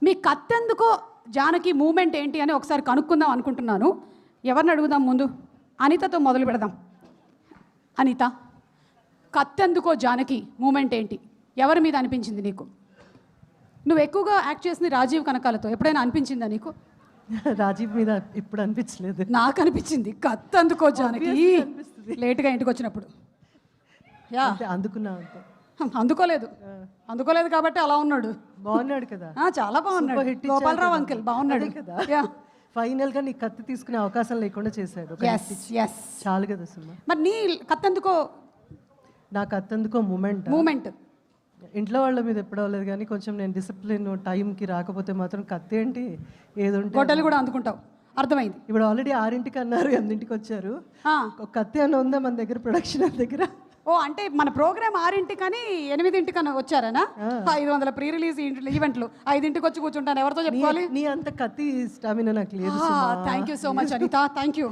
మీ కత్తెందుకో Janaki moment ఏంటి అని ఒకసారి కనుక్కుందాం అనుకుంటున్నాను. ఎవరిని అడుగుదాం ముందు? అనితతో మొదలు పెడదాం. అనిత, కత్తెందుకో జానకి మూమెంట్ ఏంటి? ఎవరి మీద అనిపించింది నీకు? నువ్వు ఎక్కువగా యాక్ట్ చేసింది రాజీవ్ కనకాలతో, ఎప్పుడైనా అనిపించిందా నీకు? రాజీవ్ మీద ఇప్పుడు అనిపించలేదు. నాకు అనిపించింది కత్తెందుకో జానకి లేటుగా ఇంటికి వచ్చినప్పుడు. యా, అందుకున్నా అంతే. అందుకోలేదు కాబట్టి అలా ఉన్నాడు. బాగున్నాడు కదా, చాలా బాగున్నాడు. గోపాలరావు అంకిల్ బాగున్నాడు కదా. యా, ఫైనల్ గా నీ కత్తి తీసుకునే అవకాశం లేకుండా చేశాడు. చాలు కదా సినిమా. మరి నీ కత్తెందుకో? నా కత్తెందుకో మూమెంట్ ఇంట్లో వాళ్ళ మీద ఎప్పుడు అవ్వలేదు, కానీ కొంచెం నేను డిసిప్లిన్ టైంకి రాకపోతే మాత్రం కత్తి ఏంటి ఏదో గొడ్డలు కూడా అందుకుంటావు, అర్థమైంది. ఇప్పుడు ఆల్రెడీ 6ంటికి అన్నారు, 8ంటికి వచ్చారు. ఒక కత్తి అన్న ఉందా మన దగ్గర, ప్రొడక్షన్ దగ్గర? ఓ, అంటే మన ప్రోగ్రామ్ 6ంటికి కానీ 8ంటికి వచ్చారనా? 500 ప్రీ రిలీజ్ ఈవెంట్లు 5ంటికి వచ్చి కూర్చుంటాను, ఎవరితో చెప్పుకోవాలి? నీ అంత కత్తి స్టామినా నాకు లేదు. Thank you so much Anitha, thank you.